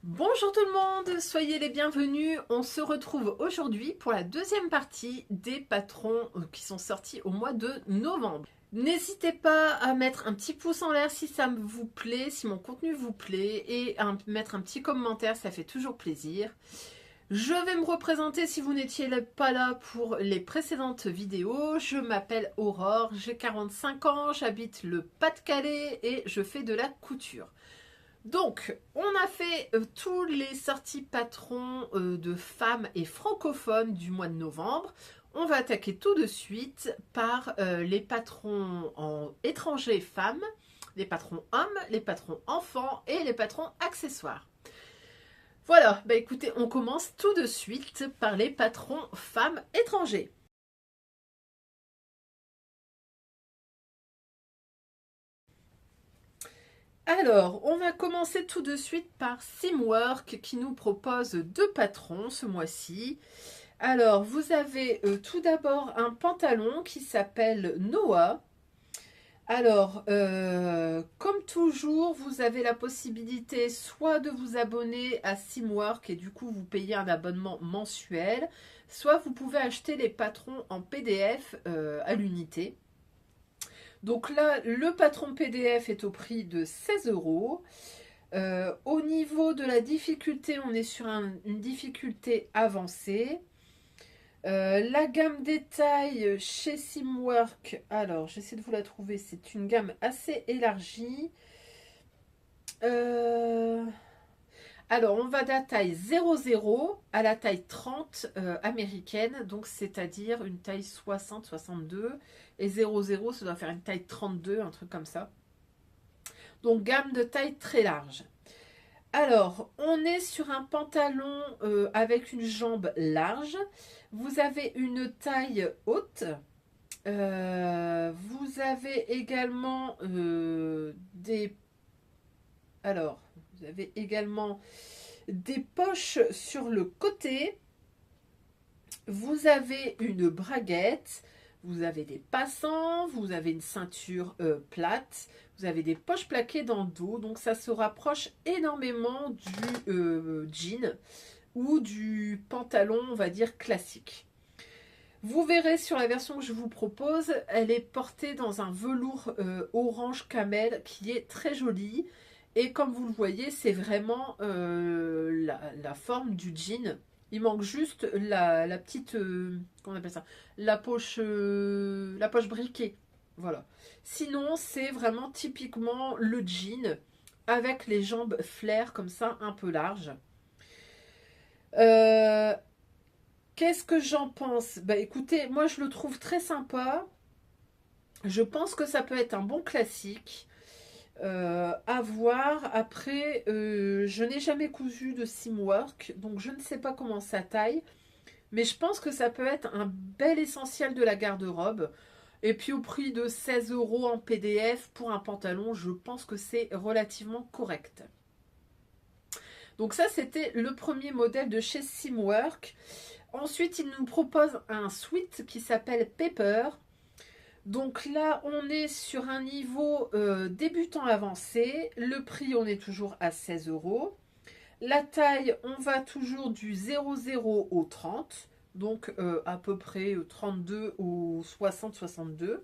Bonjour tout le monde, soyez les bienvenus. On se retrouve aujourd'hui pour la deuxième partie des patrons qui sont sortis au mois de novembre. N'hésitez pas à mettre un petit pouce en l'air si ça vous plaît, si mon contenu vous plaît, et à mettre un petit commentaire, ça fait toujours plaisir. Je vais me représenter si vous n'étiez pas là pour les précédentes vidéos. Je m'appelle Aurore, j'ai 45 ans, j'habite le Pas-de-Calais et je fais de la couture. Donc, on a fait tous les sorties patrons de femmes et francophones du mois de novembre. On va attaquer tout de suite par les patrons étrangers femmes, les patrons hommes, les patrons enfants et les patrons accessoires. Voilà, bah écoutez, on commence tout de suite par les patrons femmes étrangers. Alors, on va commencer tout de suite par Simwork qui nous propose deux patrons ce mois-ci. Alors, vous avez tout d'abord un pantalon qui s'appelle Noah. Alors, comme toujours, vous avez la possibilité soit de vous abonner à Simwork et du coup vous payez un abonnement mensuel, soit vous pouvez acheter les patrons en PDF à l'unité. Donc là, le patron PDF est au prix de 16 euros. Au niveau de la difficulté, on est sur une difficulté avancée. La gamme détail chez Simwork, alors j'essaie de vous la trouver, c'est une gamme assez élargie. Alors on va de la taille 00 à la taille 30 américaine, donc c'est-à-dire une taille 60-62, et 00 ça doit faire une taille 32, un truc comme ça. Donc gamme de taille très large. Alors, on est sur un pantalon avec une jambe large. Vous avez une taille haute. Vous avez également des... Alors, vous avez également des poches sur le côté. Vous avez une braguette. Vous avez des passants. Vous avez une ceinture plate. Vous avez des poches plaquées dans le dos, donc ça se rapproche énormément du jean ou du pantalon, on va dire, classique. Vous verrez sur la version que je vous propose, elle est portée dans un velours orange camel qui est très joli. Et comme vous le voyez, c'est vraiment la forme du jean. Il manque juste la petite, comment on appelle ça, la poche briquet. Voilà. Sinon, c'est vraiment typiquement le jean avec les jambes flair comme ça, un peu larges. Euh, Qu'est-ce que j'en pense? Bah écoutez, moi je le trouve très sympa. Je pense que ça peut être un bon classique. À voir. Après, je n'ai jamais cousu de Simwork, donc je ne sais pas comment ça taille. Mais je pense que ça peut être un bel essentiel de la garde-robe. Et puis au prix de 16 euros en PDF pour un pantalon, je pense que c'est relativement correct. Donc ça, c'était le premier modèle de chez Simwork. Ensuite, il nous propose un sweat qui s'appelle Pepper. Donc là, on est sur un niveau débutant avancé. Le prix, on est toujours à 16 euros. La taille, on va toujours du 00 au 30. Donc à peu près 32 ou 60-62.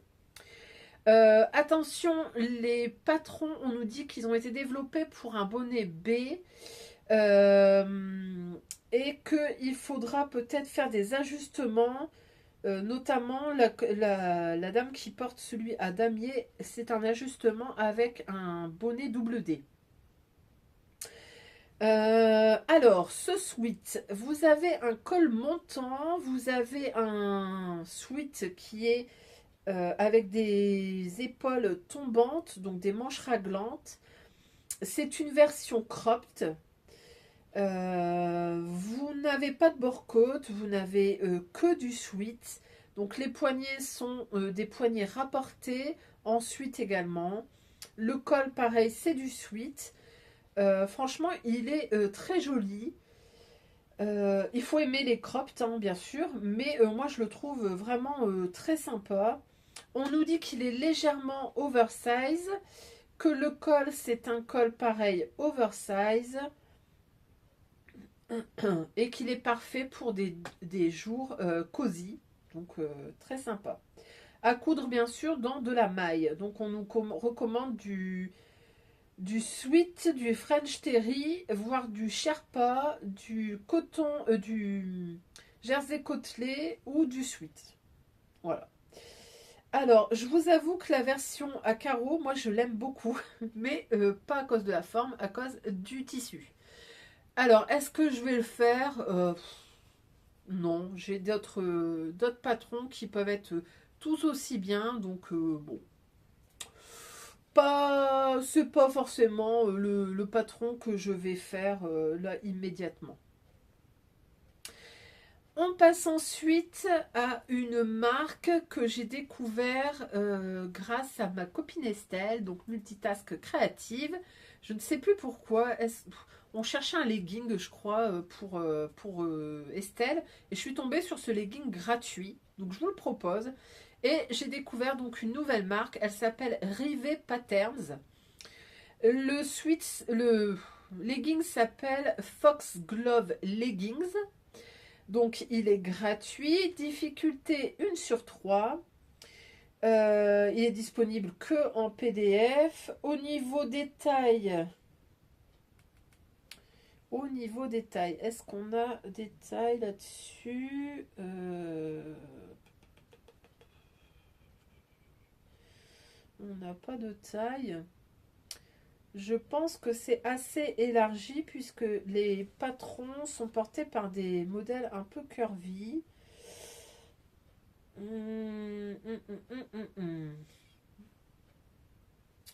Attention, les patrons, on nous dit qu'ils ont été développés pour un bonnet B. Et qu'il faudra peut-être faire des ajustements, notamment la dame qui porte celui à damier, c'est un ajustement avec un bonnet double D. Alors, ce sweat, vous avez un col montant, vous avez un sweat qui est avec des épaules tombantes, donc des manches raglantes. C'est une version cropped. Vous n'avez pas de bord-côte, vous n'avez que du sweat. Donc les poignets sont des poignets rapportés, ensuite également. Le col, pareil, c'est du sweat. Franchement, il est très joli. Il faut aimer les cropped, hein, bien sûr, mais moi je le trouve vraiment très sympa. On nous dit qu'il est légèrement oversize, que le col c'est un col pareil oversize. et qu'il est parfait pour des jours cosy, donc très sympa. À coudre bien sûr dans de la maille. Donc on nous recommande du sweat, du French terry, voire du Sherpa, du coton, du jersey côtelé ou du sweat. Voilà. Alors, je vous avoue que la version à carreaux, moi je l'aime beaucoup, mais pas à cause de la forme, à cause du tissu. Alors, est-ce que je vais le faire Non, j'ai d'autres patrons qui peuvent être tous aussi bien, donc bon. C'est pas forcément le patron que je vais faire là immédiatement. On passe ensuite à une marque que j'ai découvert grâce à ma copine Estelle, donc Multitask Créative. Je ne sais plus pourquoi. On cherchait un legging, je crois, pour Estelle. Et je suis tombée sur ce legging gratuit. Donc je vous le propose. Et j'ai découvert donc une nouvelle marque. Elle s'appelle Rivet Patterns. Le legging s'appelle Fox Glove Leggings. Donc il est gratuit, difficulté 1 sur 3. Il est disponible que en PDF. Au niveau des tailles, est-ce qu'on a des tailles là-dessus On n'a pas de taille. Je pense que c'est assez élargi puisque les patrons sont portés par des modèles un peu curvy.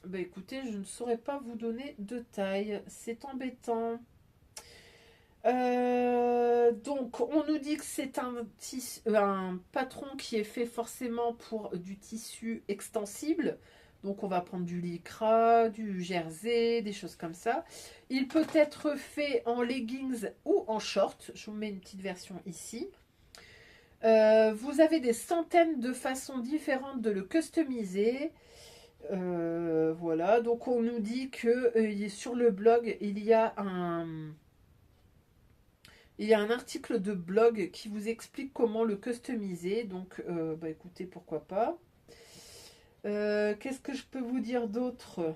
Bah écoutez, je ne saurais pas vous donner de taille. C'est embêtant. Donc, on nous dit que c'est un patron qui est fait forcément pour du tissu extensible. Donc, on va prendre du lycra, du jersey, des choses comme ça. Il peut être fait en leggings ou en short. Je vous mets une petite version ici. Vous avez des centaines de façons différentes de le customiser. Voilà, donc on nous dit que sur le blog, il y a un article de blog qui vous explique comment le customiser. Donc, bah écoutez, pourquoi pas. Qu'est-ce que je peux vous dire d'autre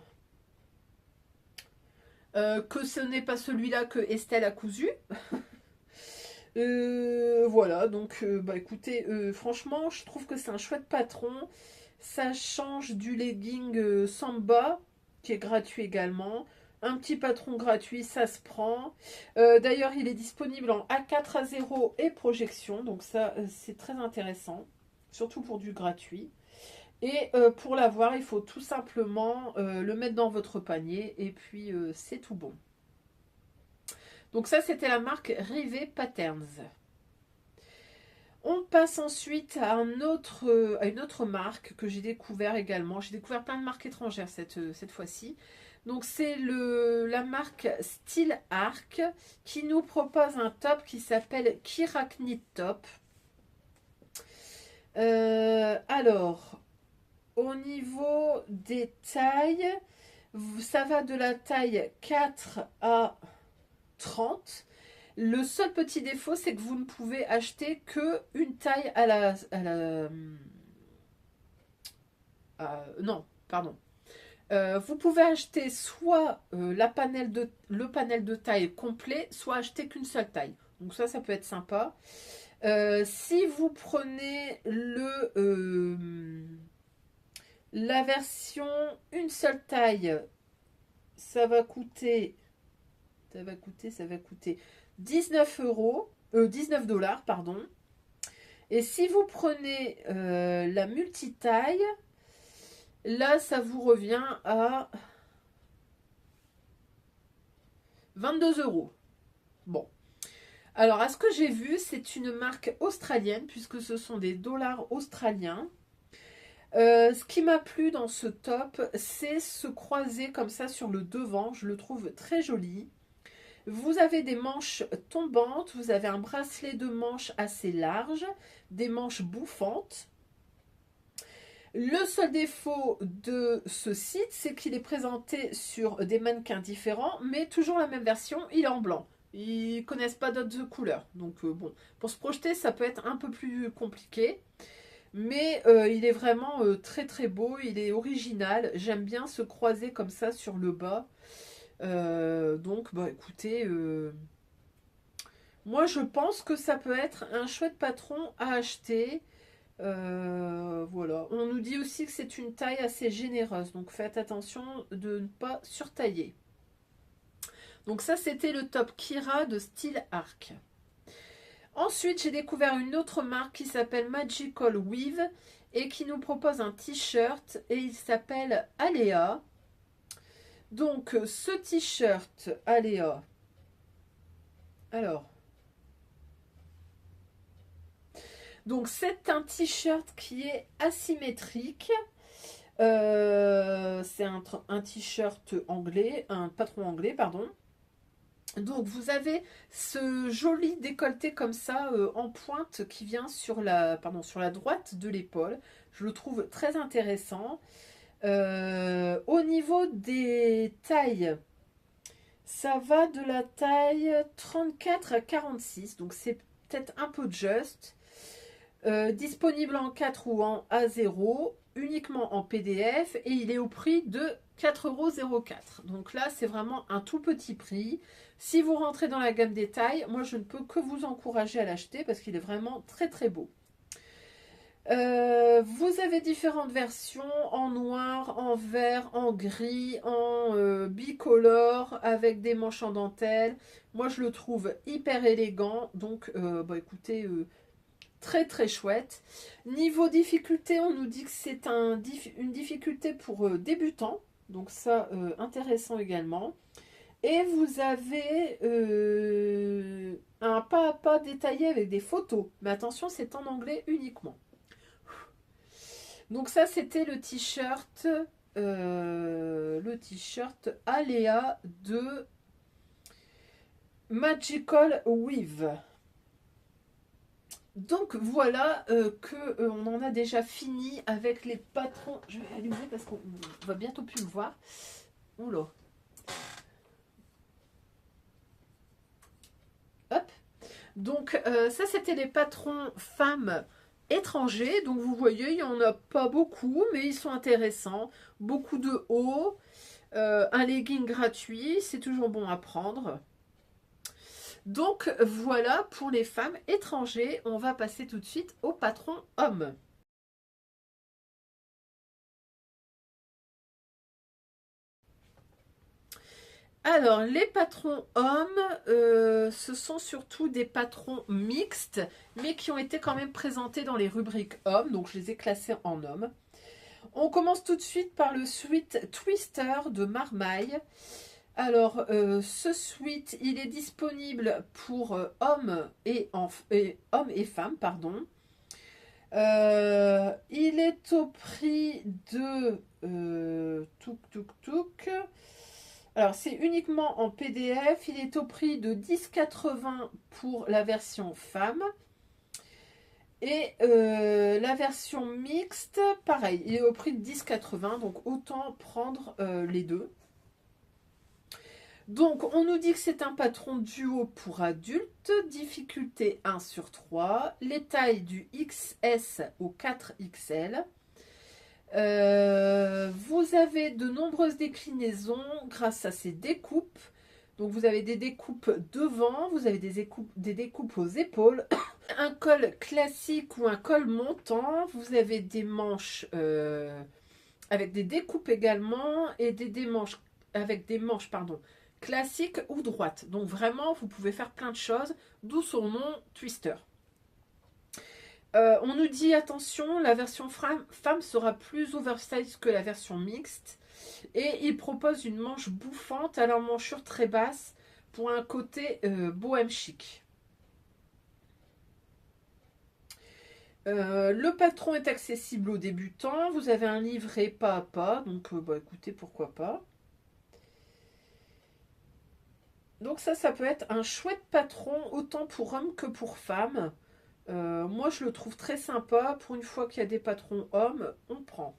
Que ce n'est pas celui-là que Estelle a cousu. Voilà, donc bah écoutez, franchement, je trouve que c'est un chouette patron. Ça change du legging Samba, qui est gratuit également. Un petit patron gratuit, ça se prend. D'ailleurs, il est disponible en A4, A0 et projection. Donc ça, c'est très intéressant. Surtout pour du gratuit. Et pour l'avoir, il faut tout simplement le mettre dans votre panier. Et puis, c'est tout bon. Donc ça, c'était la marque Rivet Patterns. On passe ensuite à une autre marque que j'ai découvert également. J'ai découvert plein de marques étrangères cette fois-ci. Donc c'est la marque Style Arc qui nous propose un top qui s'appelle Kiraknit Top. Alors, au niveau des tailles, ça va de la taille 4 à 30. Le seul petit défaut, c'est que vous ne pouvez acheter que une taille non, pardon. Vous pouvez acheter soit le panel de taille complet, soit acheter qu'une seule taille. Donc ça peut être sympa. Si vous prenez la version une seule taille, ça va coûter 19 euros, 19 dollars, pardon. Et si vous prenez la multitaille, là, ça vous revient à 22 euros. Bon. Alors, à ce que j'ai vu, c'est une marque australienne, puisque ce sont des dollars australiens. Ce qui m'a plu dans ce top, c'est ce croisé comme ça sur le devant. Je le trouve très joli. Vous avez des manches tombantes, vous avez un bracelet de manches assez large, des manches bouffantes. Le seul défaut de ce site, c'est qu'il est présenté sur des mannequins différents, mais toujours la même version, il est en blanc. Ils connaissent pas d'autres couleurs. Donc bon, pour se projeter, ça peut être un peu plus compliqué. Mais il est vraiment très très beau, il est original. J'aime bien se croiser comme ça sur le bas. Donc, bah écoutez, moi je pense que ça peut être un chouette patron à acheter. Voilà. On nous dit aussi que c'est une taille assez généreuse, donc faites attention de ne pas surtailler. Donc ça, c'était le top Kira de Style Arc. Ensuite, j'ai découvert une autre marque qui s'appelle Magical Weave et qui nous propose un t-shirt et il s'appelle Aléa. Donc, ce t-shirt Aléa, alors, donc c'est un t-shirt qui est asymétrique. C'est un t-shirt anglais, un patron anglais, pardon. Donc vous avez ce joli décolleté comme ça en pointe qui vient sur la droite de l'épaule. Je le trouve très intéressant. Au niveau des tailles, ça va de la taille 34 à 46, donc c'est peut-être un peu juste. Disponible en 4 ou en A0, uniquement en PDF et il est au prix de 4,04 €. Donc là, c'est vraiment un tout petit prix. Si vous rentrez dans la gamme des tailles, moi je ne peux que vous encourager à l'acheter parce qu'il est vraiment très très beau. Vous avez différentes versions en noir, en vert, en gris, en bicolore avec des manches en dentelle. Moi je le trouve hyper élégant, donc bah écoutez, très très chouette. Niveau difficulté, on nous dit que c'est une difficulté pour débutants. Donc ça, intéressant également. Et vous avez un pas à pas détaillé avec des photos. Mais attention, c'est en anglais uniquement. Donc ça, c'était le t-shirt Aléa de Magical Weave. Donc voilà on en a déjà fini avec les patrons. Je vais allumer parce qu'on va bientôt plus le voir. Oula. Hop. Donc ça c'était les patrons femmes étrangers. Donc vous voyez, il n'y en a pas beaucoup, mais ils sont intéressants. Beaucoup de hauts. Un legging gratuit, c'est toujours bon à prendre. Donc voilà pour les femmes étrangers. On va passer tout de suite aux patrons hommes. Alors, les patrons hommes, ce sont surtout des patrons mixtes, mais qui ont été quand même présentés dans les rubriques hommes, donc je les ai classés en hommes. On commence tout de suite par le sweat Twister de Marmaille. Alors, ce sweat, il est disponible pour hommes et femmes, pardon. Il est au prix de Alors, c'est uniquement en PDF. Il est au prix de 10,80 pour la version femme. Et la version mixte, pareil, il est au prix de 10,80. Donc, autant prendre les deux. Donc, on nous dit que c'est un patron duo pour adultes, difficulté 1 sur 3, les tailles du XS au 4XL. Vous avez de nombreuses déclinaisons grâce à ces découpes. Donc, vous avez des découpes devant, vous avez des découpes aux épaules, un col classique ou un col montant. Vous avez des manches avec des découpes également et des manches avec des manches, pardon, classique ou droite. Donc vraiment, vous pouvez faire plein de choses, d'où son nom Twister. On nous dit attention, la version femme sera plus oversize que la version mixte. Et il propose une manche bouffante à l'emmanchure très basse pour un côté bohème chic. Le patron est accessible aux débutants. Vous avez un livret pas à pas, donc bah, écoutez, pourquoi pas. Donc ça peut être un chouette patron, autant pour hommes que pour femmes. Moi, je le trouve très sympa. Pour une fois qu'il y a des patrons hommes, on prend.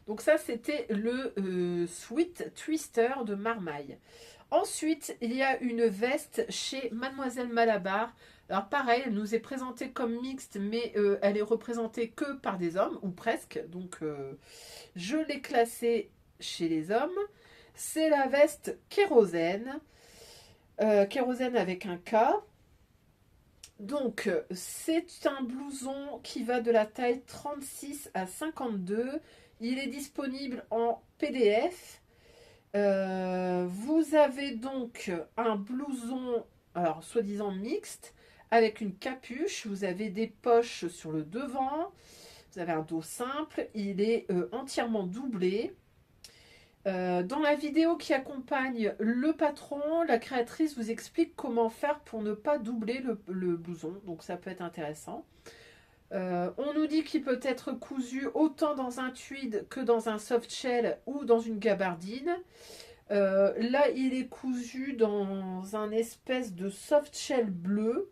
Donc ça, c'était le Sweet Twister de Marmaille. Ensuite, il y a une veste chez Mademoiselle Malabar. Alors pareil, elle nous est présentée comme mixte, mais elle est représentée que par des hommes, ou presque. Donc je l'ai classée chez les hommes. C'est la veste kérosène. Kérosène avec un K. Donc c'est un blouson qui va de la taille 36 à 52. Il est disponible en PDF. Vous avez donc un blouson, alors soi-disant mixte, avec une capuche. Vous avez des poches sur le devant. Vous avez un dos simple. Il est entièrement doublé. Dans la vidéo qui accompagne le patron, la créatrice vous explique comment faire pour ne pas doubler le blouson. Donc ça peut être intéressant. On nous dit qu'il peut être cousu autant dans un tweed que dans un soft shell ou dans une gabardine. Là, il est cousu dans un espèce de soft shell bleu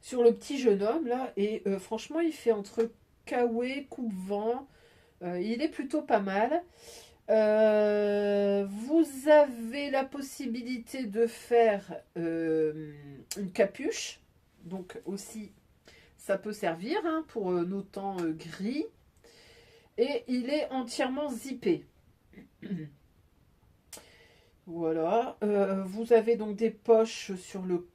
sur le petit jeune homme là. Et franchement, il fait entre kawaii, coupe-vent. Il est plutôt pas mal. Vous avez la possibilité de faire une capuche. Donc aussi, ça peut servir hein, pour nos temps gris. Et il est entièrement zippé. Voilà. Vous avez donc des poches sur le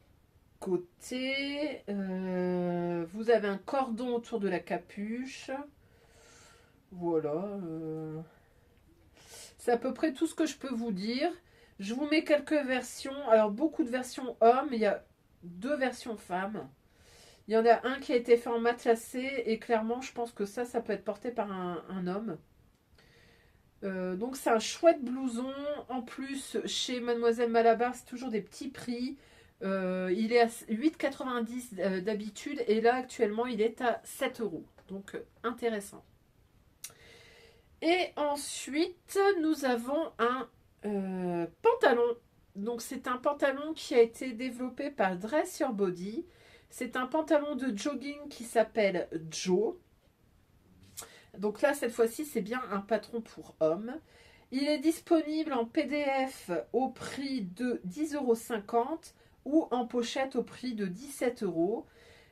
côté. Vous avez un cordon autour de la capuche. Voilà. C'est à peu près tout ce que je peux vous dire. Je vous mets quelques versions. Alors, beaucoup de versions hommes. Il y a 2 versions femmes. Il y en a un qui a été fait en matelassé. Et clairement, je pense que ça peut être porté par un homme. Donc c'est un chouette blouson. En plus, chez Mademoiselle Malabar, c'est toujours des petits prix. Il est à 8,90 d'habitude. Et là, actuellement, il est à 7 €. Donc, intéressant. Et ensuite, nous avons un pantalon. Donc, c'est un pantalon qui a été développé par Dress Your Body. C'est un pantalon de jogging qui s'appelle Joe. Donc là, cette fois-ci, c'est bien un patron pour hommes. Il est disponible en PDF au prix de 10,50 € ou en pochette au prix de 17 €.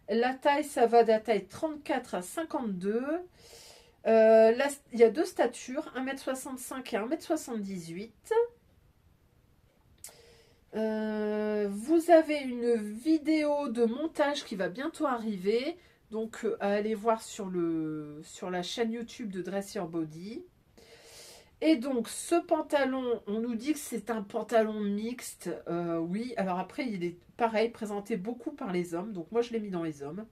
La taille, ça va de la taille 34 à 52. Là, il y a 2 statures, 1,65 m et 1,78 m. Vous avez une vidéo de montage qui va bientôt arriver. Donc, à aller voir sur la chaîne YouTube de Dress Your Body. Et donc, ce pantalon, on nous dit que c'est un pantalon mixte. Oui, alors après, il est pareil, présenté beaucoup par les hommes. Donc, moi, je l'ai mis dans les hommes.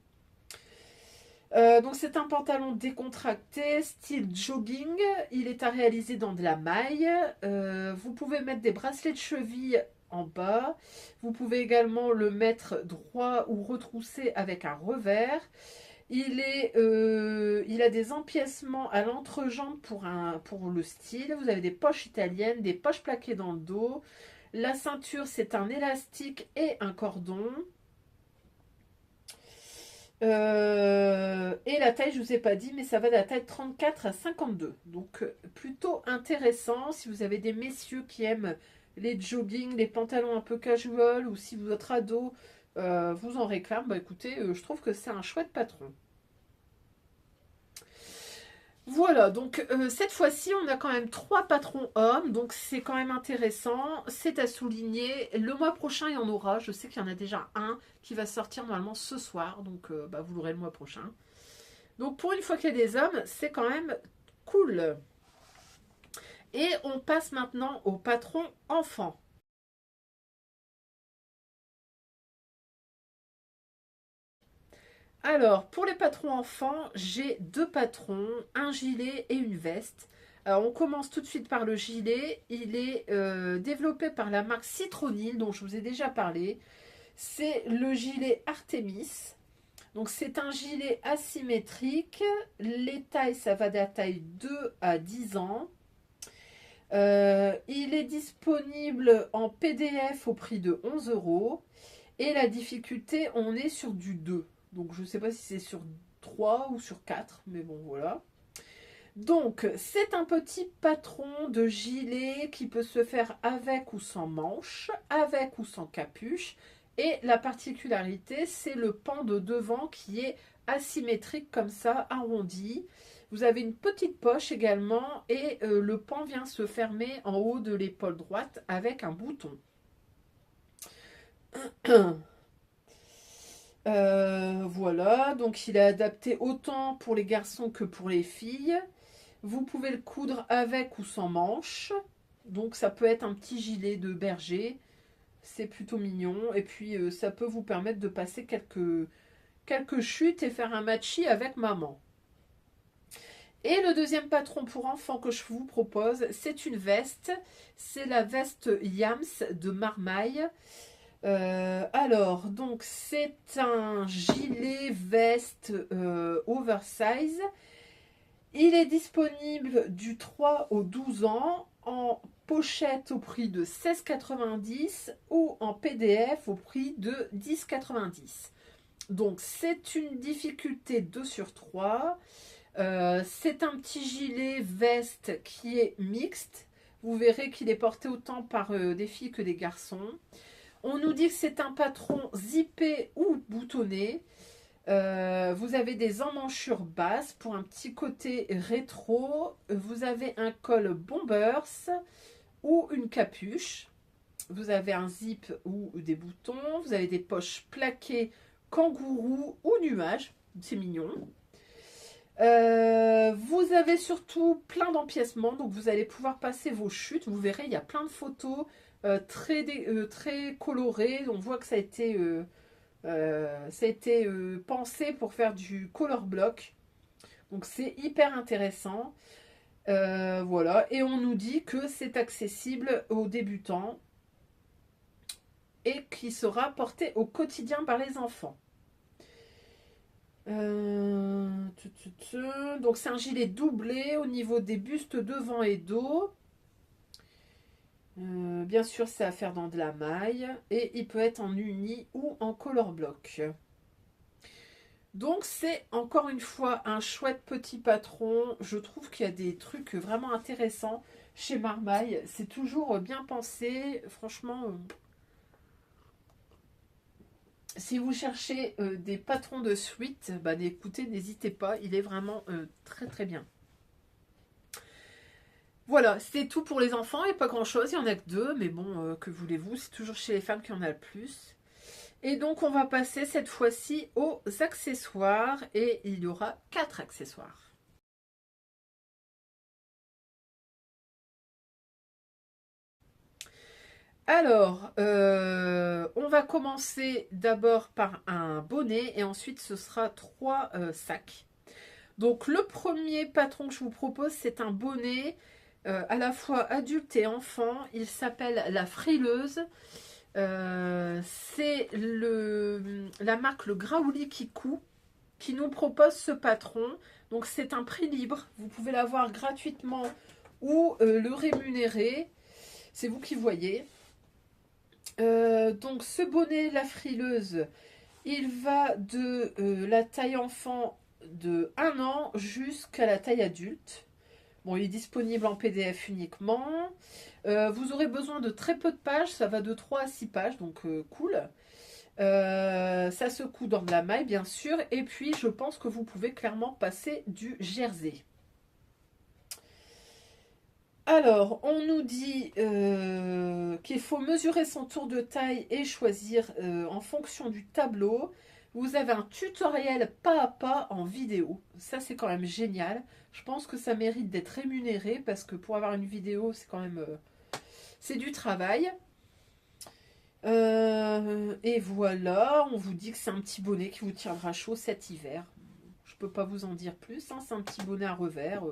Donc, c'est un pantalon décontracté, style jogging. Il est à réaliser dans de la maille. Vous pouvez mettre des bracelets de cheville en bas. Vous pouvez également le mettre droit ou retroussé avec un revers. Il a des empiècements à l'entrejambe pour le style. Vous avez des poches italiennes, des poches plaquées dans le dos. La ceinture, c'est un élastique et un cordon. Et la taille, je ne vous ai pas dit, mais ça va de la taille 34 à 52. Donc, plutôt intéressant. Si vous avez des messieurs qui aiment les joggings, les pantalons un peu casual, ou si votre ado vous en réclame, bah écoutez, je trouve que c'est un chouette patron. Voilà, donc cette fois-ci, on a quand même 3 patrons hommes, donc c'est quand même intéressant, c'est à souligner. Le mois prochain, il y en aura, je sais qu'il y en a déjà un qui va sortir normalement ce soir, donc vous l'aurez le mois prochain. Donc pour une fois qu'il y a des hommes, c'est quand même cool. Et on passe maintenant au patron enfant. Alors, pour les patrons enfants, j'ai 2 patrons, un gilet et une veste. Alors, on commence tout de suite par le gilet. Il est développé par la marque Citronil, dont je vous ai déjà parlé. C'est le gilet Artemis. Donc, c'est un gilet asymétrique. Les tailles, ça va de la taille 2 à 10 ans. Il est disponible en PDF au prix de 11 €. Et la difficulté, on est sur du 2. Donc, je ne sais pas si c'est sur 3 ou sur 4, mais bon, voilà. Donc, c'est un petit patron de gilet qui peut se faire avec ou sans manches, avec ou sans capuche. Et la particularité, c'est le pan de devant qui est asymétrique comme ça, arrondi. Vous avez une petite poche également et le pan vient se fermer en haut de l'épaule droite avec un bouton. Voilà, donc il est adapté autant pour les garçons que pour les filles. Vous pouvez le coudre avec ou sans manches. Donc ça peut être un petit gilet de berger. C'est plutôt mignon. Et puis ça peut vous permettre de passer quelques chutes et faire un matchy avec maman. Et le deuxième patron pour enfants que je vous propose, c'est une veste. C'est la veste Yams de Marmaille. Alors, donc c'est un gilet veste oversize. Il est disponible du 3 au 12 ans en pochette au prix de 16,90 ou en PDF au prix de 10,90. Donc c'est une difficulté 2 sur 3. C'est un petit gilet veste qui est mixte. Vous verrez qu'il est porté autant par des filles que des garçons. On nous dit que c'est un patron zippé ou boutonné. Vous avez des emmanchures basses pour un petit côté rétro. Vous avez un col bombers ou une capuche. Vous avez un zip ou des boutons. Vous avez des poches plaquées kangourou ou nuage. C'est mignon. Vous avez surtout plein d'empiècements. Donc vous allez pouvoir passer vos chutes. Vous verrez, il y a plein de photos très colorées. On voit que ça a été... pensé pour faire du color block. Donc c'est hyper intéressant. Voilà. Et on nous dit que c'est accessible aux débutants et qui sera porté au quotidien par les enfants. Donc c'est un gilet doublé au niveau des bustes devant et dos. Bien sûr, c'est à faire dans de la maille et il peut être en uni ou en color block. Donc c'est encore une fois un chouette petit patron. Je trouve qu'il y a des trucs vraiment intéressants chez Marmaille. C'est toujours bien pensé. Franchement, si vous cherchez des patrons de suite, bah, écoutez, n'hésitez pas. Il est vraiment très très bien. Voilà, c'est tout pour les enfants. Il n'y a pas grand chose. Il n'y en a que 2. Mais bon, que voulez-vous? C'est toujours chez les femmes qu'il y en a le plus. Et donc, on va passer cette fois-ci aux accessoires. Et il y aura 4 accessoires. Alors, on va commencer d'abord par un bonnet. Et ensuite, ce sera 3 sacs. Donc, le premier patron que je vous propose, c'est un bonnet à la fois adulte et enfant. Il s'appelle la frileuse. C'est la marque Le Graouli Kikou qui nous propose ce patron. Donc c'est un prix libre. Vous pouvez l'avoir gratuitement ou le rémunérer. C'est vous qui voyez. Donc ce bonnet, la frileuse, il va de la taille enfant de 1 an jusqu'à la taille adulte. Bon, il est disponible en PDF uniquement. Vous aurez besoin de très peu de pages, ça va de 3 à 6 pages, donc cool. Ça se coud dans de la maille, bien sûr. Et puis, je pense que vous pouvez clairement passer du jersey. Alors, on nous dit qu'il faut mesurer son tour de taille et choisir en fonction du tableau. Vous avez un tutoriel pas à pas en vidéo. Ça, c'est quand même génial. Je pense que ça mérite d'être rémunéré parce que pour avoir une vidéo, c'est quand même... c'est du travail. Et voilà, on vous dit que c'est un petit bonnet qui vous tiendra chaud cet hiver. Je ne peux pas vous en dire plus. Hein. C'est un petit bonnet à revers,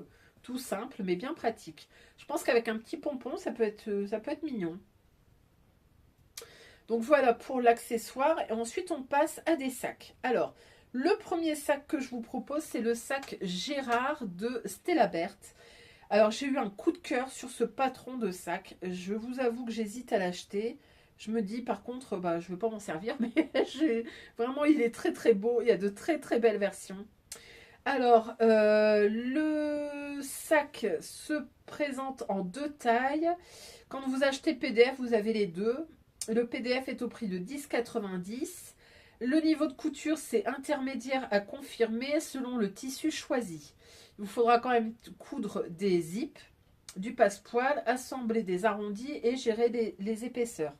tout simple, mais bien pratique. Je pense qu'avec un petit pompon, ça peut être mignon. Donc voilà pour l'accessoire. Et ensuite, on passe à des sacs. Alors, le premier sac que je vous propose, c'est le sac Gérard de Stella Berthe. Alors, j'ai eu un coup de cœur sur ce patron de sac. Je vous avoue que j'hésite à l'acheter. Je me dis, par contre, bah, je ne veux pas m'en servir, mais vraiment, il est très très beau. Il y a de très très belles versions. Alors, le sac se présente en deux tailles. Quand vous achetez PDF, vous avez les deux. Le PDF est au prix de 10,90 €. Le niveau de couture, c'est intermédiaire à confirmer selon le tissu choisi. Il vous faudra quand même coudre des zips, du passepoil, assembler des arrondis et gérer les épaisseurs.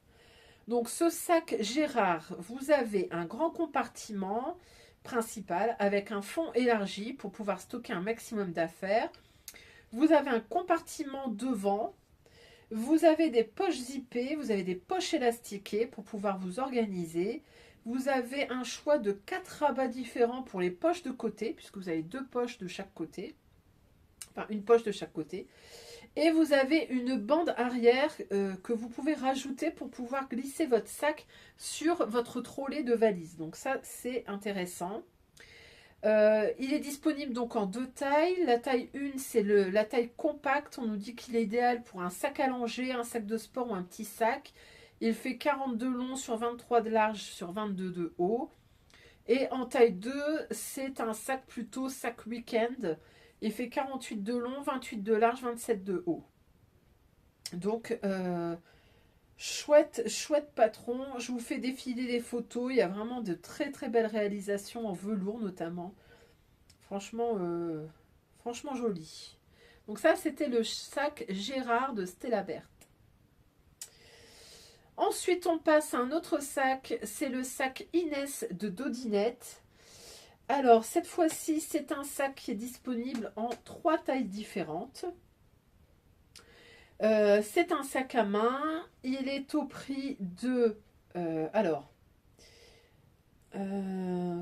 Donc ce sac Gérard, vous avez un grand compartiment principal avec un fond élargi pour pouvoir stocker un maximum d'affaires. Vous avez un compartiment devant. Vous avez des poches zippées, vous avez des poches élastiquées pour pouvoir vous organiser. Vous avez un choix de 4 rabats différents pour les poches de côté, puisque vous avez 2 poches de chaque côté. Enfin, une poche de chaque côté. Et vous avez une bande arrière que vous pouvez rajouter pour pouvoir glisser votre sac sur votre trolley de valise. Donc ça, c'est intéressant. Il est disponible donc en 2 tailles. La taille 1, c'est la taille compacte. On nous dit qu'il est idéal pour un sac à langer, un sac de sport ou un petit sac. Il fait 42 long sur 23 de large sur 22 de haut. Et en taille 2, c'est un sac plutôt sac week-end. Il fait 48 de long, 28 de large, 27 de haut. Donc, chouette patron. Je vous fais défiler les photos. Il y a vraiment de très très belles réalisations en velours notamment. Franchement, franchement joli. Donc ça, c'était le sac Gérard de Stella Berthe. Ensuite, on passe à un autre sac. C'est le sac Inès de Dodinette. Alors, cette fois-ci, c'est un sac qui est disponible en 3 tailles différentes. C'est un sac à main. Il est au prix de...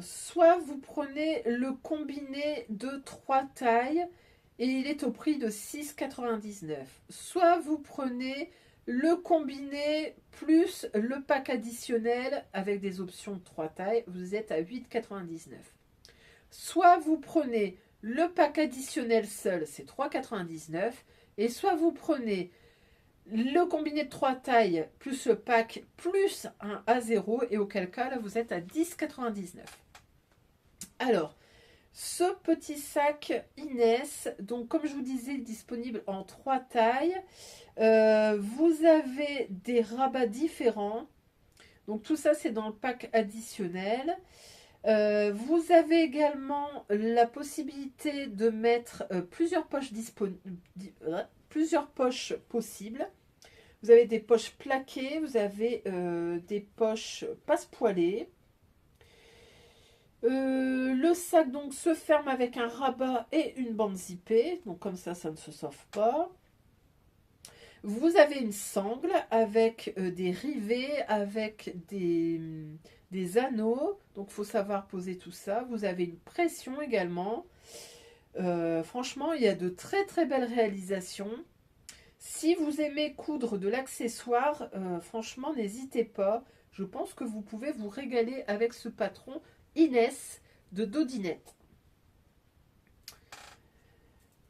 soit vous prenez le combiné de 3 tailles et il est au prix de 6,99 €. Soit vous prenez le combiné plus le pack additionnel avec des options de 3 tailles, vous êtes à 8,99 €. Soit vous prenez le pack additionnel seul, c'est 3,99 €. Et soit vous prenez le combiné de 3 tailles plus le pack plus un A0 et auquel cas là vous êtes à 10,99 €. Alors, ce petit sac Inès, donc comme je vous disais, disponible en 3 tailles. Vous avez des rabats différents. Donc tout ça c'est dans le pack additionnel. Vous avez également la possibilité de mettre plusieurs poches possibles. Vous avez des poches plaquées, vous avez des poches passepoilées. Le sac donc se ferme avec un rabat et une bande zippée, donc comme ça ne se sauve pas. Vous avez une sangle avec des rivets, avec des anneaux, donc il faut savoir poser tout ça. Vous avez une pression également. Franchement, il y a de très très belles réalisations. Si vous aimez coudre de l'accessoire, franchement, n'hésitez pas. Je pense que vous pouvez vous régaler avec ce patron Inès de Dodinette.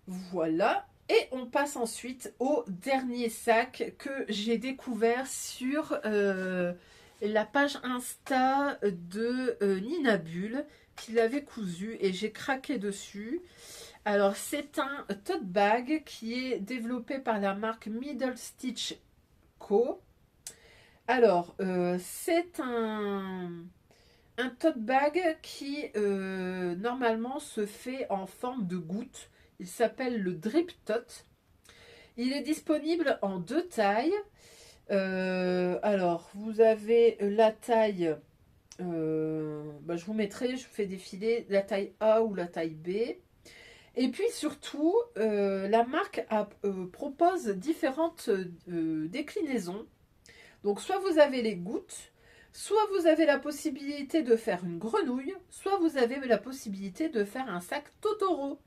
Voilà. Et on passe ensuite au dernier sac que j'ai découvert sur la page Insta de Nina Bull, qui l'avait cousu et j'ai craqué dessus. Alors c'est un tote bag qui est développé par la marque Middle Stitch Co. Alors c'est un tote bag qui normalement se fait en forme de goutte. Il s'appelle le Drip Tot. Il est disponible en 2 tailles. Alors, vous avez la taille, je vous mettrai, je vous fais défiler la taille A ou la taille B. Et puis surtout, la marque propose différentes déclinaisons. Donc, soit vous avez les gouttes, soit vous avez la possibilité de faire une grenouille, soit vous avez la possibilité de faire un sac Totoro.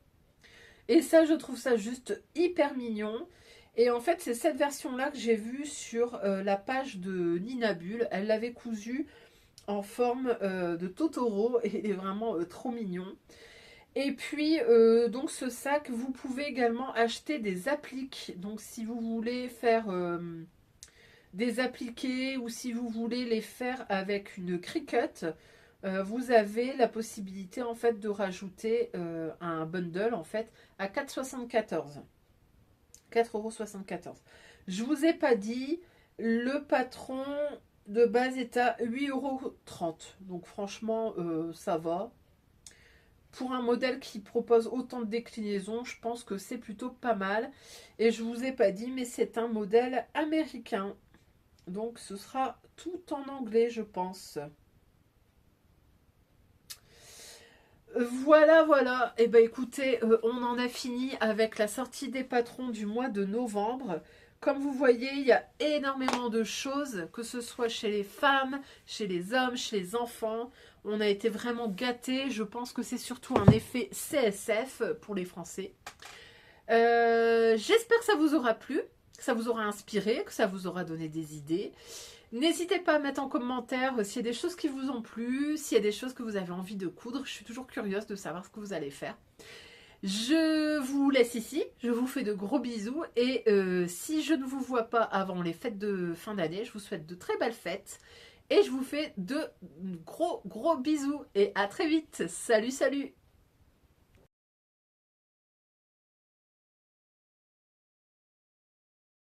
Et ça, je trouve ça juste hyper mignon. Et en fait, c'est cette version-là que j'ai vue sur la page de Nina Bull. Elle l'avait cousu en forme de Totoro et il est vraiment trop mignon. Et puis, donc ce sac, vous pouvez également acheter des appliques. Donc, si vous voulez faire des appliqués ou si vous voulez les faire avec une Cricut, vous avez la possibilité en fait de rajouter un bundle en fait à 4,74 €. 4,74 €. Je vous ai pas dit, le patron de base est à 8,30 €. Donc franchement, ça va. Pour un modèle qui propose autant de déclinaisons, je pense que c'est plutôt pas mal. Et je vous ai pas dit, mais c'est un modèle américain. Donc ce sera tout en anglais, je pense. Voilà, voilà. Et ben écoutez, on en a fini avec la sortie des patrons du mois de novembre. Comme vous voyez, il y a énormément de choses, que ce soit chez les femmes, chez les hommes, chez les enfants. On a été vraiment gâtés. Je pense que c'est surtout un effet CSF pour les Français. J'espère que ça vous aura plu, que ça vous aura inspiré, que ça vous aura donné des idées. N'hésitez pas à mettre en commentaire s'il y a des choses qui vous ont plu, s'il y a des choses que vous avez envie de coudre. Je suis toujours curieuse de savoir ce que vous allez faire. Je vous laisse ici, je vous fais de gros bisous et si je ne vous vois pas avant les fêtes de fin d'année, je vous souhaite de très belles fêtes et je vous fais de gros bisous et à très vite. Salut, salut!